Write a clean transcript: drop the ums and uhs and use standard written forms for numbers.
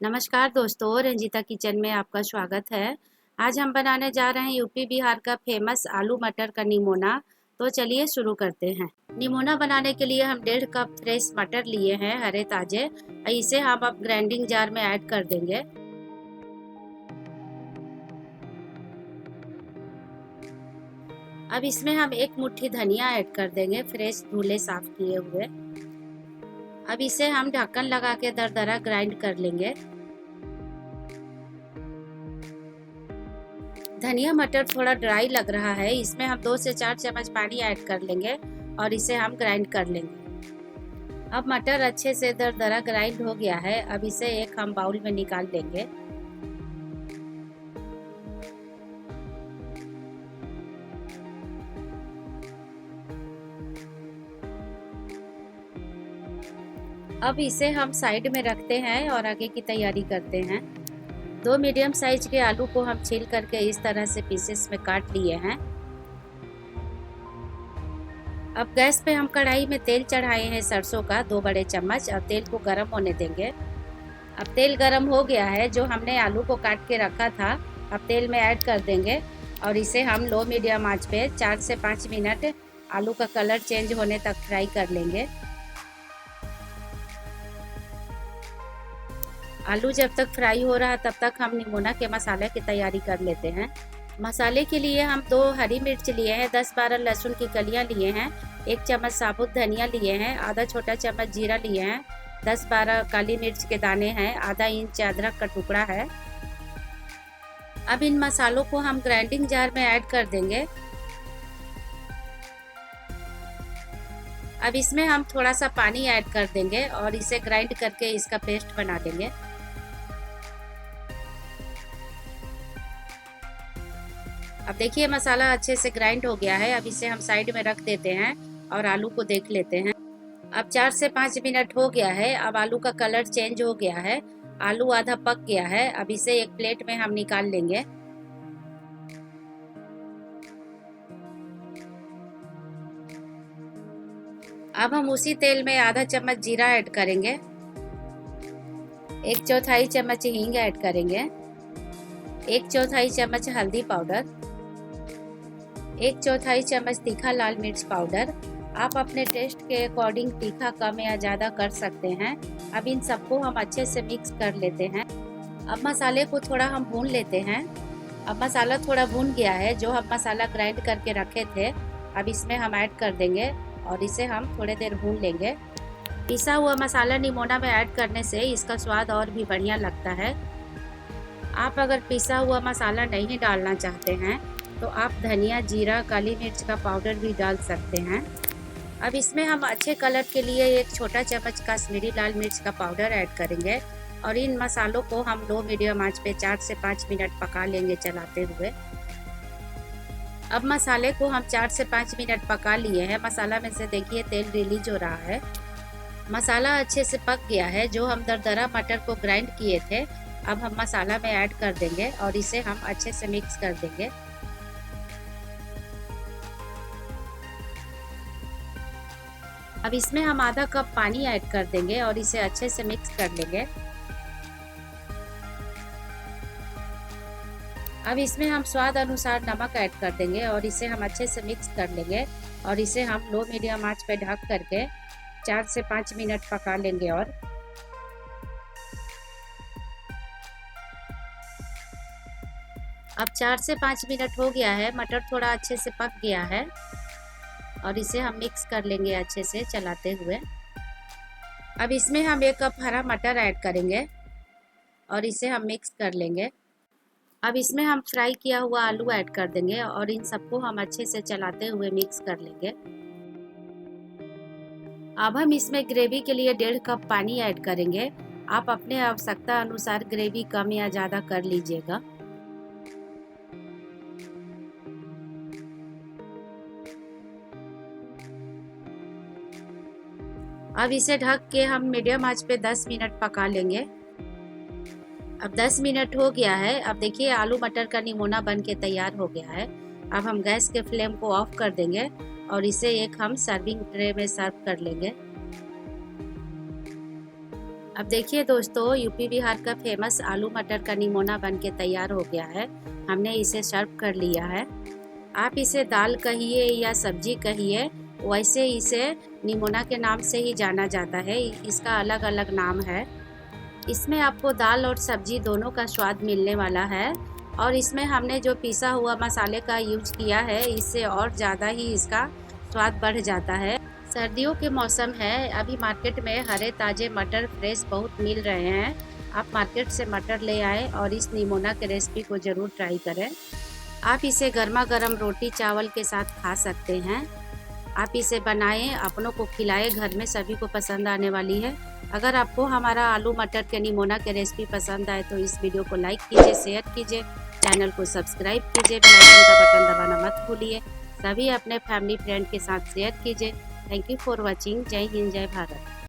नमस्कार दोस्तों, रंजीता किचन में आपका स्वागत है। आज हम बनाने जा रहे हैं यूपी बिहार का फेमस आलू मटर का निमोना। तो चलिए शुरू करते हैं। निमोना बनाने के लिए हम 1.5 कप फ्रेश मटर लिए हैं, हरे ताजे। इसे हम अब ग्राइंडिंग जार में ऐड कर देंगे। अब इसमें हम 1 मुट्ठी धनिया ऐड कर देंगे, फ्रेश धुले साफ किए हुए। अब इसे हम ढक्कन लगा के दरदरा ग्राइंड कर लेंगे। धनिया मटर थोड़ा ड्राई लग रहा है, इसमें हम 2 से 4 चम्मच पानी ऐड कर लेंगे और इसे हम ग्राइंड कर लेंगे। अब मटर अच्छे से दरदरा ग्राइंड हो गया है। अब इसे एक हम बाउल में निकाल लेंगे। अब इसे हम साइड में रखते हैं और आगे की तैयारी करते हैं। 2 मीडियम साइज के आलू को हम छील करके इस तरह से पीसेस में काट लिए हैं। अब गैस पे हम कढ़ाई में तेल चढ़ाए हैं सरसों का 2 बड़े चम्मच और तेल को गर्म होने देंगे। अब तेल गर्म हो गया है। जो हमने आलू को काट के रखा था अब तेल में ऐड कर देंगे और इसे हम लो मीडियम आंच पे 4 से 5 मिनट आलू का कलर चेंज होने तक फ्राई कर लेंगे। आलू जब तक फ्राई हो रहा तब तक हम निमोना के मसाले की तैयारी कर लेते हैं। मसाले के लिए हम 2 हरी मिर्च लिए हैं, 10-12 लहसुन की कलियां लिए हैं, 1 चम्मच साबुत धनिया लिए हैं, आधा छोटा चम्मच जीरा लिए हैं, 10-12 काली मिर्च के दाने हैं, आधा इंच अदरक का टुकड़ा है। अब इन मसालों को हम ग्राइंडिंग जार में ऐड कर देंगे। अब इसमें हम थोड़ा सा पानी ऐड कर देंगे और इसे ग्राइंड करके इसका पेस्ट बना देंगे। अब देखिए मसाला अच्छे से ग्राइंड हो गया है। अब इसे हम साइड में रख देते हैं और आलू को देख लेते हैं। अब 4 से 5 मिनट हो गया है। अब आलू का कलर चेंज हो गया है, आलू आधा पक गया है। अब इसे एक प्लेट में हम निकाल लेंगे। अब हम उसी तेल में आधा चम्मच जीरा ऐड करेंगे, 1/4 चम्मच हींग ऐड करेंगे, 1/4 चम्मच हल्दी पाउडर, 1/4 चम्मच तीखा लाल मिर्च पाउडर। आप अपने टेस्ट के अकॉर्डिंग तीखा कम या ज़्यादा कर सकते हैं। अब इन सबको हम अच्छे से मिक्स कर लेते हैं। अब मसाले को थोड़ा हम भून लेते हैं। अब मसाला थोड़ा भून गया है। जो हम मसाला ग्राइंड करके रखे थे अब इसमें हम ऐड कर देंगे और इसे हम थोड़ी देर भून लेंगे। पिसा हुआ मसाला निमोना में ऐड करने से इसका स्वाद और भी बढ़िया लगता है। आप अगर पिसा हुआ मसाला नहीं डालना चाहते हैं तो आप धनिया, जीरा, काली मिर्च का पाउडर भी डाल सकते हैं। अब इसमें हम अच्छे कलर के लिए 1 छोटा चम्मच कश्मीरी लाल मिर्च का पाउडर ऐड करेंगे और इन मसालों को हम लो मीडियम आंच पे 4 से 5 मिनट पका लेंगे चलाते हुए। अब मसाले को हम 4 से 5 मिनट पका लिए हैं। मसाला में से देखिए तेल रिलीज हो रहा है। मसाला अच्छे से पक गया है। जो हम दरदरा मटर को ग्राइंड किए थे अब हम मसाला में ऐड कर देंगे और इसे हम अच्छे से मिक्स कर देंगे। अब इसमें हम आधा कप पानी ऐड कर देंगे और इसे अच्छे से मिक्स कर लेंगे। अब इसमें हम स्वाद अनुसार नमक ऐड कर देंगे और इसे हम अच्छे से मिक्स कर लेंगे और इसे हम लो मीडियम आंच पे ढक करके 4 से 5 मिनट पका लेंगे। और अब 4 से 5 मिनट हो गया है। मटर थोड़ा अच्छे से पक गया है और इसे हम मिक्स कर लेंगे अच्छे से चलाते हुए। अब इसमें हम 1 कप हरा मटर ऐड करेंगे और इसे हम मिक्स कर लेंगे। अब इसमें हम फ्राई किया हुआ आलू ऐड कर देंगे और इन सबको हम अच्छे से चलाते हुए मिक्स कर लेंगे। अब हम इसमें ग्रेवी के लिए 1.5 कप पानी ऐड करेंगे। आप अपने आवश्यकता अनुसार ग्रेवी कम या ज़्यादा कर लीजिएगा। अब इसे ढक के हम मीडियम आंच पे 10 मिनट पका लेंगे। अब 10 मिनट हो गया है। अब देखिए आलू मटर का निमोना बन के तैयार हो गया है। अब हम गैस के फ्लेम को ऑफ कर देंगे और इसे एक हम सर्विंग ट्रे में सर्व कर लेंगे। अब देखिए दोस्तों, यूपी बिहार का फेमस आलू मटर का निमोना बन के तैयार हो गया है। हमने इसे सर्व कर लिया है। आप इसे दाल कहिए या सब्जी कहिए, वैसे इसे निमोना के नाम से ही जाना जाता है। इसका अलग अलग नाम है। इसमें आपको दाल और सब्जी दोनों का स्वाद मिलने वाला है। और इसमें हमने जो पिसा हुआ मसाले का यूज किया है, इससे और ज़्यादा ही इसका स्वाद बढ़ जाता है। सर्दियों के मौसम है, अभी मार्केट में हरे ताजे मटर फ्रेश बहुत मिल रहे हैं। आप मार्केट से मटर ले आए और इस निमोना के रेसिपी को ज़रूर ट्राई करें। आप इसे गर्मा गर्म रोटी चावल के साथ खा सकते हैं। आप इसे बनाएं, अपनों को खिलाएं, घर में सभी को पसंद आने वाली है। अगर आपको हमारा आलू मटर के निमोना के रेसिपी पसंद आए तो इस वीडियो को लाइक कीजिए, शेयर कीजिए, चैनल को सब्सक्राइब कीजिए, बेल आइकन का बटन दबाना मत भूलिए। सभी अपने फैमिली फ्रेंड के साथ शेयर कीजिए। Thank you for watching. जय हिंद, जय भारत।